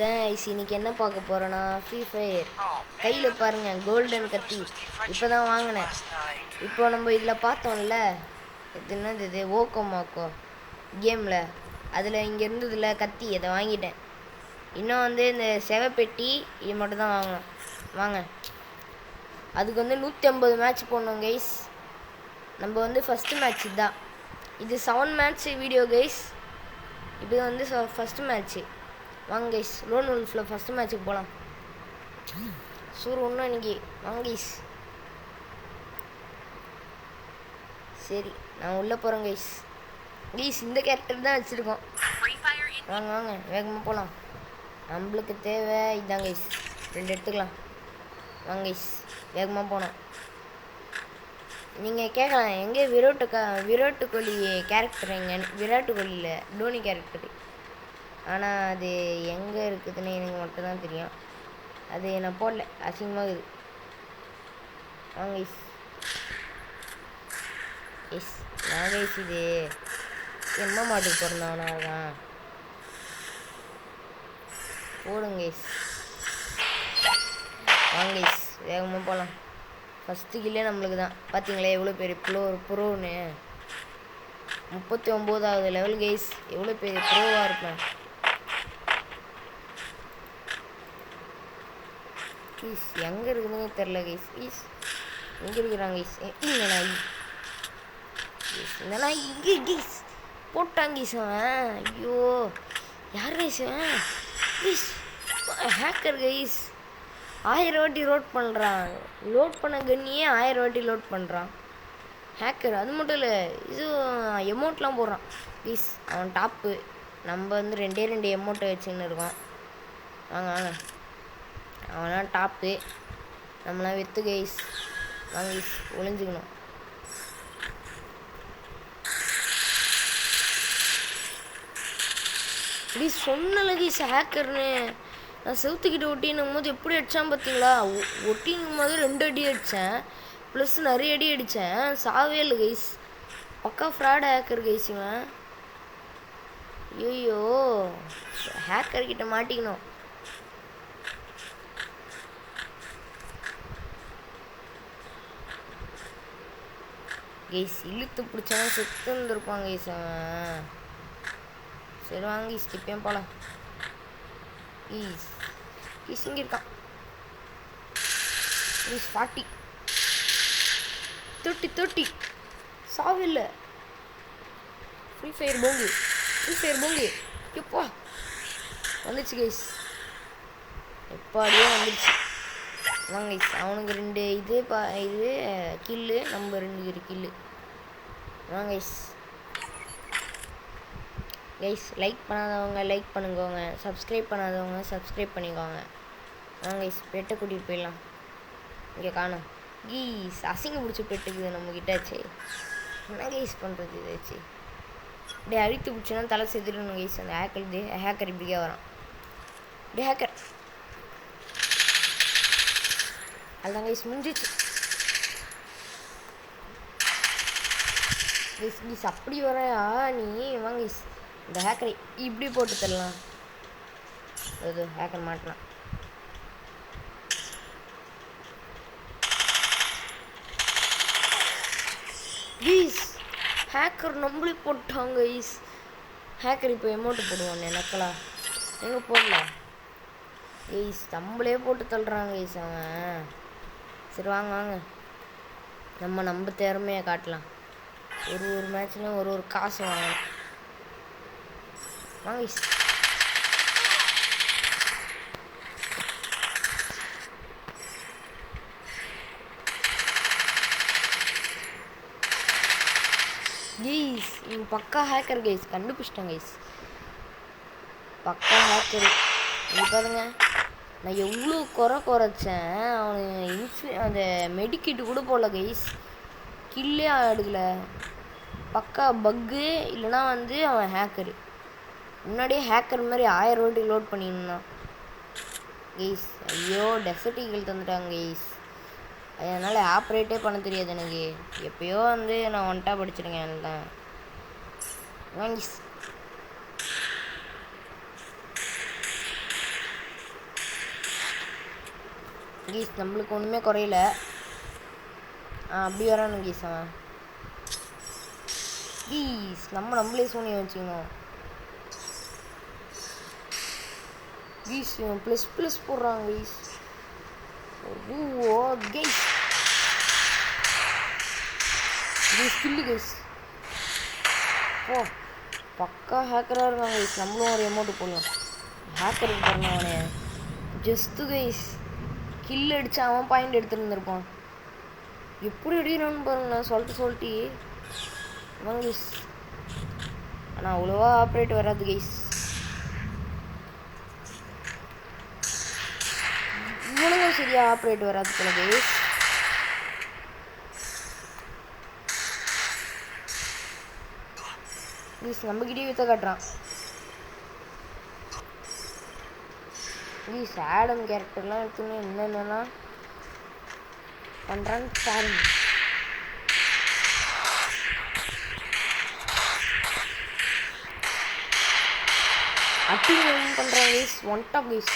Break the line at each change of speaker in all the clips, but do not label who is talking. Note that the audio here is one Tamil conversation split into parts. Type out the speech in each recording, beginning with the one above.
கைஸ் இன்னைக்கு என்ன பார்க்க போறோன்னா ஃப்ரீ ஃபயர். கையில் பாருங்க கோல்டன் கத்தி இப்போ தான் வாங்கினேன். இப்போ நம்ம இதில் பார்த்தோம்ல, இது என்னது, இது ஓக்கோமாக்கோ கேமில், அதில் இங்கே இருந்ததில்ல கத்தி, அதை வாங்கிட்டேன். இன்னும் வந்து இந்த செவப்பெட்டி இது மட்டும் தான் வாங்கணும். வாங்க, அதுக்கு வந்து 150 மேட்ச் போடணும் கைஸ். நம்ம வந்து ஃபஸ்ட்டு மேட்ச் தான் இது. 7 மேட்ச் வீடியோ கைஸ். இது வந்து ஃபஸ்ட்டு மேட்ச்சு. வாங்க கைஸ், லோன் உல்ஃபில் ஃபஸ்ட்டு மேட்ச்சுக்கு போகலாம். சூர் ஒன்றும் இன்னைக்கு வாங்க கைஸ். சரி, நான் உள்ளே போகிறேன் கைஸ். கைஸ் இந்த கேரக்டர் தான் வச்சுருக்கோம். வாங்க வாங்க வேகமாக போகலாம். நம்மளுக்கு தேவை இதுதான் கைஸ், 2 எடுத்துக்கலாம். வாங்க கைஸ் வேகமாக போனோம். நீங்கள் கேட்கலாம் எங்கே விராட் கோலி கேரக்டர் எங்கே? விராட் கோலியில் டோனி கேரக்டரு, ஆனால் அது எங்கே இருக்குதுன்னு எனக்கு மட்டும்தான் தெரியும். அது நான் போடல, அசிங்கமாக இருக்குது. வாங்க கைஸ். எஸ் நான் கைஸ், இது என்ன மாட்டுக்கு பிறந்தவனா இருக்கான். போடுங்க கைஸ். வாங்க கைஸ் வேகமாக போகலாம். ஃபஸ்ட்டு கில்லே நம்மளுக்கு தான். பார்த்தீங்களா எவ்வளோ பெரிய ப்ரோன்னு. 39வது லெவல் கைஸ். எவ்வளோ பெரிய ப்ரோவாக இருப்பேன். கைஸ் எங்கே இருக்குதுன்னு தெரில கைஸ். கைஸ் எங்கே இருக்கிறாங்க கைஸ்? இந்த நாய் இங்கே கைஸ் போட்டாங்க கைஸ். அவன் ஐயோ யார் கைஸ்? Guys hacker guys. 1000 வாட்டி லோட் பண்ண கண்ணியே 1000 வாட்டி லோட் பண்ணுறான் ஹேக்கர். அது மட்டும் இல்லை, இது எமௌண்ட்லாம் போடுறான் கைஸ். அவன் டாப்பு. நம்ம வந்து 2 எமௌண்ட்டை வச்சுன்னு இருக்கோம். வாங்க வாங்க, அவன்லாம் டாப்பு. நம்மளாம் வெத்து கைஸ். வாங்க கைஸ் ஒளிஞ்சுக்கணும். இப்படி சொன்னல கைஸ் ஹேக்கர்னு. நான் செவுத்துக்கிட்ட ஒட்டினும் போது எப்படி அடித்தான் பார்த்தீங்களா? ஒட்டினும் போது 2 அடி அடித்தேன், ப்ளஸ் நிறைய அடி அடித்தேன். சாவே இல்லை கைஸ். பக்கா ஃப்ராட் ஹேக்கர் கைஸ் இவன். ஐயோ ஹேக்கர்கிட்ட மாட்டிக்கணும். கைஸ் இழுத்து பிடிச்சாலும் செத்து இருந்திருப்பாங்க கைஸ் அவன். சரி வாங்க கைஸ் இப்பயும் போகலாம். கைஸ் கைஸ் இங்கே இருக்கான் கைஸ். 40 30 சாவில்லை. ஃப்ரீ ஃபயர் போங்கு எப்பா வந்துச்சு கைஸ். எப்பாடியோ வந்துடுச்சு. வாங்க கைஸ், அவனுக்கு 2 இது கில்லு, நம்ம 2 கில்லு. வாங்க கைஸ். கைஸ் லைக் பண்ணாதவங்க லைக் பண்ணுங்கோங்க, சப்ஸ்கிரைப் பண்ணாதவங்க சப்ஸ்கிரைப் பண்ணிக்கோங்க. வாங்க கைஸ் பெட்டை கூட்டிகிட்டு போயிடலாம். இங்கே காணும் கீஸ். அசிங்க பிடிச்சி பெட்டுக்குது நம்மக்கிட்டாச்சு. என்ன கைஸ் பண்ணுறது இதாச்சு? அப்படியே அழித்து பிடிச்சோன்னா தலை செத்துடணும் கைஸ். அந்த ஹேக்கர் இப்படிக்கே வரான். அப்படியே ஹேக்கர் அதுதான் கைஸ் முடிஞ்சிச்சு. கைஸ் அப்படி வரையா நீ? வாங்க கைஸ் இந்த ஹேக்கரை இப்படி போட்டு தரலாம். அது ஹேக்கர் மாட்டலாம். கைஸ் ஹேக்கர் நம்மளே போட்டாங்க கைஸ். ஹேக்கர் இப்போ எமௌண்ட்டு போடுவான் எனக்கெல்லாம். எங்கே போடலாம் கைஸ்? நம்மளே போட்டு தள்ளுறாங்க கைஸ் அவன். சரி வாங்க வாங்க, நம்ம திறமையை காட்டலாம். ஒரு மேட்ச்லையும் ஒரு காசு வாங்கலாம். வாங்க கைஸ். கைஸ் இவங்க பக்கா ஹேக்கர் கைஸ். கண்டுபிடிச்சிட்டாங்க கைஸ், பக்கா ஹேக்கர். இது பாருங்க, நான் எவ்வளோ குறைச்சேன். அவனு அந்த மெடிக்கிட்டு கூட போகல கைஸ். கில்லே எடுக்கல. பக்கா பக்கு, இல்லைனா வந்து அவன் ஹேக்கரு. முன்னாடியே ஹேக்கர் மாதிரி 1000 வாட்டி லோட் பண்ணியிருந்தான் கைஸ். ஐயோ டெசர்ட் ஈகிள் தந்துட்டாங்க கைஸ். அதனால் ஆப்ரேட்டே பண்ண தெரியாது எனக்கு. எப்போயோ வந்து நான் ஒன்ட்டா படிச்சிருக்கேன் தான். வாங்கி கீஸ் நம்மளுக்கு ஒன்றுமே குறையில. அப்படி வரானு கீஸ் அவன். கீஸ் நம்மளே சோனியை வச்சுக்கணும். கீஸ் ப்ளஸ் போடுறாங்க கீஸ். ஓ கீஸ் கில்லு கீஸ். ஓ பக்கா ஹேக்கராக இருக்காங்க கைஸ். நம்மளும் ஒரு அமௌண்ட்டு போடலாம். ஹேக்கருக்கு பாருங்க அவனே ஜஸ்ட்டு கைஸ் கில் அடித்து அவன் பாயிண்ட் எடுத்துருந்துருப்பான். எப்படி அடிக்கிறான்னு பாருங்களேன் சொல்லிட்டு வாங்க கைஸ். ஆனால் அவ்வளோவா ஆப்ரேட் வராது கைஸ். இவனுங்க சரியாக ஆப்ரேட் வராது போல கைஸ். ப்ளீஸ் நம்மக்கிட்டே வித்த காட்டுறான். ப்ளீஸ் ஆடம் கேரக்டர்லாம் எடுத்துன்னு என்னென்னலாம் பண்ணுறான்னு பாருங்க. அட்டிங் பண்ணுறான் கைஸ். One tap guys.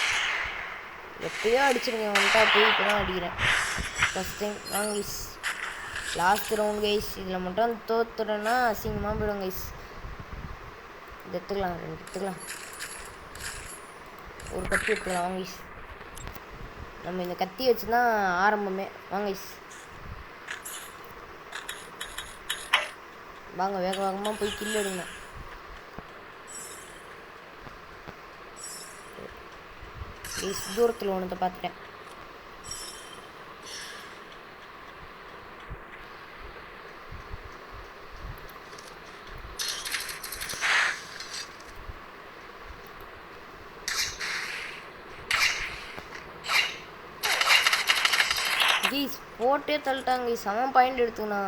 எப்பயோ அடிச்சிருக்கேன் ஒன் டாப். இப்போ தான் அடிக்கிறேன் ஃபஸ்ட் டைம். வாங்க கைஸ் லாஸ்ட் ரவுண்ட் கைஸ். இதில் மட்டும் தோத்துறேன்னா அசிங்கமாக போயிடும் கைஸ். இது எடுத்துக்கலாம், 2 எடுத்துக்கலாம், ஒரு கத்தி எடுத்துக்கலாம். வாங்க கைஸ் நம்ம இந்த கத்தி வச்சு தான் ஆரம்பமே. வாங்க கைஸ் வாங்க வேக வேகமாக போய் கில் எடுங்க. கைஸ் தூரத்தில் ஒன்றத்தை பார்த்துட்டேன். கைஸ் போட்டே தள்ளிட்டாங்க கைஸ். 7 பாயிண்ட் எடுத்துக்கணா.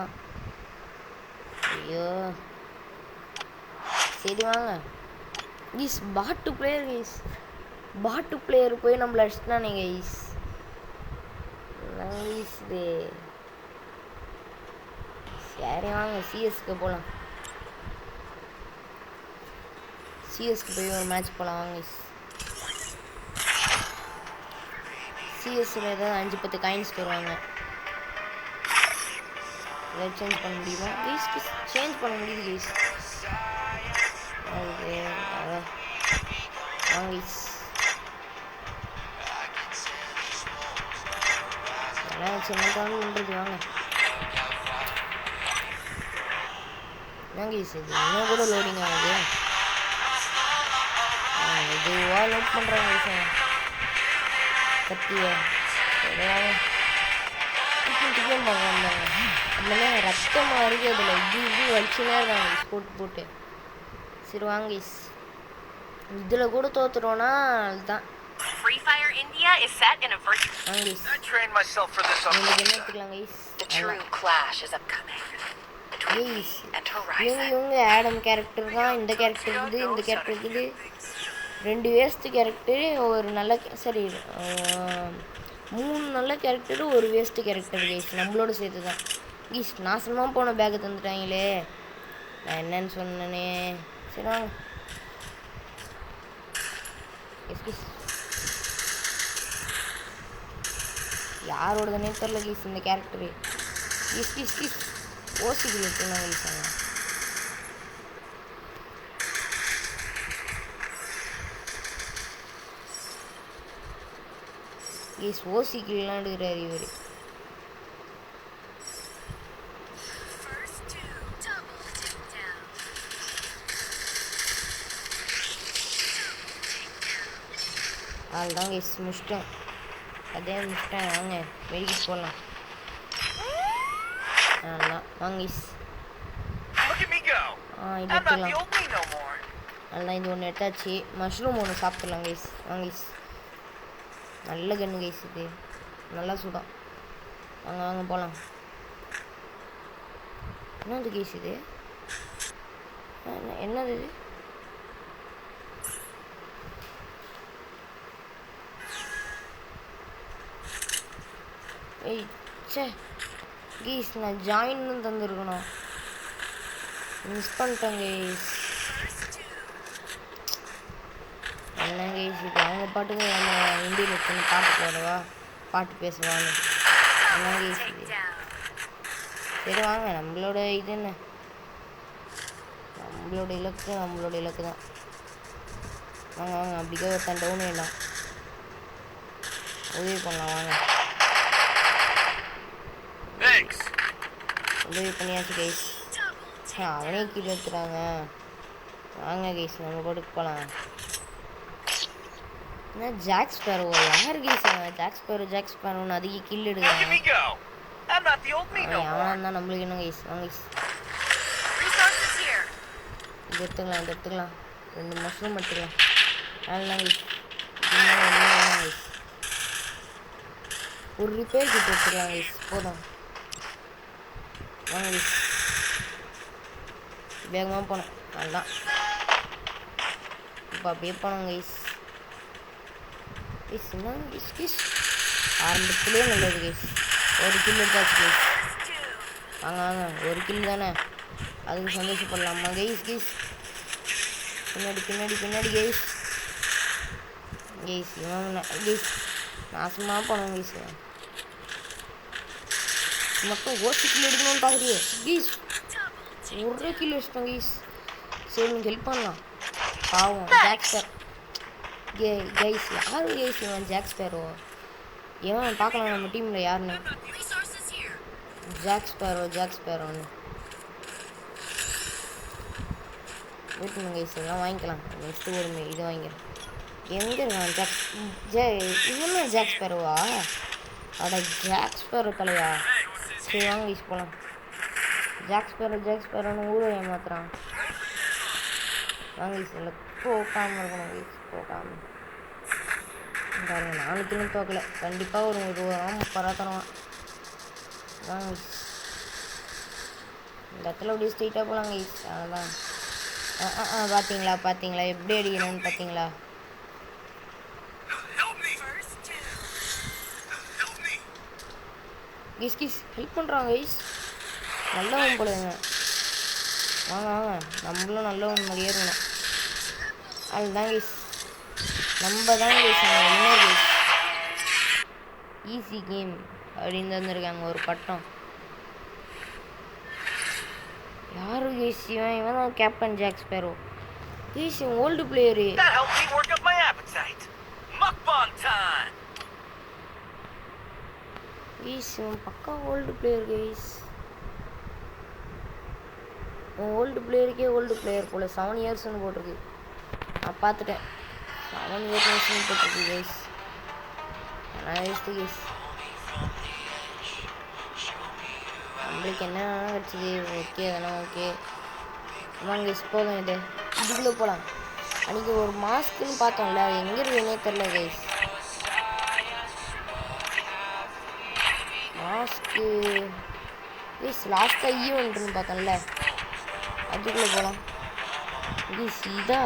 ஐயோ சரி வாங்க கைஸ். பாட்டு பிளேயர் கைஸ். பாட்டு பிளேயர் போய் நம்மள அடிச்சிட்டானே கைஸ். Nice day. சரி வாங்க சிஎஸ்க்கு போகலாம். சிஎஸ்க்கு போய் ஒரு மேட்ச் போகலாம் வாங்க கைஸ். சிஎஸ்சில் ஏதாவது 5-10 காயின்ஸ் தருவாங்க. ஏதாவது சேஞ்ச் பண்ண முடியுமா கைஸ்? சேஞ்ச் பண்ண முடியுது கைஸ். அது அதான் வாங்க கைஸ். எல்லாம் சின்ன பண்ணுறது வாங்க. வாங்க கைஸ். இது இன்னும் கூட லோடிங் ஆகுது. இதுவாக லோட் பண்ணுறாங்க கைஸ். கத்தியை டிக்கெட் பண்ணுறாங்க. இல்லைன்னா ரத்தமாக இருக்குது அதில். இது வலிச்சுனே இருக்காங்க போட்டு. சரி வாங்க கைஸ். இதில் கூட தோத்துருவோன்னா அதுதான். என்ன கைஸ் இவங்க ஆடம் கேரக்டர் தான். இந்த கேரக்டர் இருக்குது, இந்த கேரக்டர் இருக்குது. 2 வேஸ்ட்டு கேரக்டரு, ஒரு நல்ல சரி 3 நல்ல கேரக்டரு, ஒரு வேஸ்ட்டு கேரக்டர் கைஸ். நம்மளோட சேர்த்து தான் கைஸ். நாசமாக போன பேக்கை தந்துட்டாங்களே. நான் என்னன்னு சொன்னேனே. சரி வாங்க யாரோட தானே தெரில கைஸ் இந்த கேரக்டரு. கிஸ் ஓசிக்கில் இருக்குன்னா கைஸ். கைஸ் ஓசிக்கில்லாம் எடுக்கிறாரு இவர். அதுதான் கைஸ் முடிச்சிட்டேன். அதே முடிச்சிட்டேன். வாங்க வெளிக்கு போகலாம். நல்லா வாங்க கைஸ். இது எடுத்துக்கலாம். நல்லா இது ஒன்று எடுத்தாச்சு. மஷ்ரூம் ஒன்று சாப்பிட்லாம் கைஸ். வாங்க கைஸ். நல்ல கன்று கைஸ். இது நல்லா சுடும். வாங்க வாங்க போகலாம். என்னது கைஸ் இது? என்னது இது? ஏய் சே கைஸ் நான் ஜாயின்னு தந்துருக்கணும். மிஸ் பண்ணிட்டேன் கைஸ். என்ன கைஸ் இது? அவங்க பாட்டுக்கு நம்ம இந்தியில் எடுத்துன்னு பாட்டு போடவா? பாட்டு பேசுவான்னு. சரி வாங்க, நம்மளோட இது என்ன, நம்மளோட இலக்கு தான். வாங்க வாங்க, அப்படிக்கே ஒருத்தன் டவுன் வேண்டாம், உதவி பண்ணலாம் வாங்க. உதவி பண்ணியாச்சு கைஸ். அவனே கீழே எடுத்துறாங்க. வாங்க கைஸ், நம்ம கொடுக்க போகலாம். என்ன ஜாக் ஸ்பேரோ? யார் கைஸ் ஜாக் ஸ்பேரோன்னு அதிக கில் எடுக்கிறாங்க. அவனா நம்மளுக்கு என்ன கைஸ். வாங்க கைஸ், இது எடுத்துக்கலாம். 2 மஷ்ரூம் எடுத்துக்கலாம். அதெல்லாம் கைஸ் ஒரு ரிப்பேர் கிட்ட எடுத்துக்கலாம் கைஸ், போதும். வாங்க கைஸ், வேகமாக போனோம். அதுதான் இப்போ அப்படியே போனோம் கைஸ். கைஸ் ஆரம்பத்துலேயே நல்லது கைஸ். ஒரு கில் எடுத்தாச்சு கைஸ். வாங்க வாங்க, ஒரு கில் தானே, அதுக்கு சந்தோஷப்படலாமா கைஸ். பின்னாடி கைஸ். இவன் கைஸ் நாசமாக போனோம் கைஸ். மட்டும் ஒரு கில் எடுக்கணும்னு பார்க்குறியே கைஸ். ஒரு கில் வச்சிட்டோம் கைஸ். சரி நீங்கள் ஹெல்ப் பண்ணலாம். பாவம் ஜாக் ஸ்பேரோ கைஸ். யார் கைஸ் இவன் ஜாக் ஸ்பேரோ? ஏன் பார்க்கலாம் நம்ம டீமில் யாருன்னு. ஜாக் ஸ்பேரோன்னு வெயிட் பண்ணுங்க கைஸ், எல்லாம் வாங்கிக்கலாம். நெக்ஸ்ட்டு ஒரு இது வாங்கிக்கிறேன். எங்கே இருக்கான் இவன் ஜாக் ஸ்பேரோவா? அட ஜாக் ஸ்பேரோ தலையா. சரி வாங்க கைஸ் போகலாம். ஜாக் ஸ்பேரோன்னு ஊரை ஏமாத்துறான். வாங்க கைஸ், இல்லை போக்காமல் இருக்கணும் கைஸ், போக்காமல் பாருங்க. 4 கிலோ தோக்கல, கண்டிப்பாக ஒரு 20 பராத்தரவான். வாங்க கைஸ், இந்த இடத்துல அப்படியே ஸ்ட்ரெயிட்டாக போகலாம் கைஸ். அதுதான் பார்த்தீங்களா எப்படி அடிக்கணும்னு பார்த்தீங்களா? கைஸ் ஹெல்ப் பண்ணுறாங்க கைஸ். நல்லவன் போடுங்க. வாங்க நம்மளும் நல்லவன் மாதிரியே இருக்கணும். அதுதான் கைஸ், நம்ம தான் guys winner guys. Easy game அப்படின்னு தந்துருக்காங்க ஒரு பட்டம். யாரு கைஸ் இவன் தான் கேப்டன் ஜாக் ஸ்பேரோ கைஸ். இவன் ஓல்டு பிளேயரு கைஸ். இவன் பக்கா ஓல்டு பிளேயர் கைஸ். ஓல்டு பிளேயருக்கே ஓல்டு பிளேயர் போல் 7 இயர்ஸ்னு போட்டிருக்கு. நான் பார்த்துட்டேன் 7 இயர்ஸ்னு போட்டிருக்கு கைஸ். நான் வேஸ்ட்டு கைஸ். நம்மளுக்கு என்ன கிடச்சிது? ஓகே அதெல்லாம் ஓகே. ஆமாங்க கைஸ், போதும். இதுக்குள்ளே போகலாம். அன்றைக்கி ஒரு மாஸ்க்குன்னு பார்த்தோம்ல, அது எங்கே இருக்குன்னே தெரில கைஸ். மாஸ்க்கு கைஸ் லாஸ்ட்டாக ஈவெண்ட்னு பார்த்தோம்ல, அதுக்குள்ளே போகலாம் கைஸ். இதா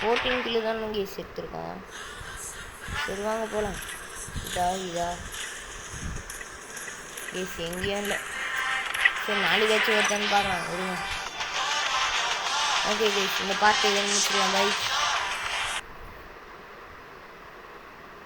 14 கிலோ தானே கைஸ் எடுத்துருக்கோம். சரி வாங்க போகலாம். இதா கைஸ் எங்கேயும் இல்லை. சரி நாளைக்காச்சும் ஒருத்தான்னு பார்க்கலாம் விடுங்க. ஓகே கைஸ், இந்த பார்ட்டி முடிச்சுக்கலாம். பை.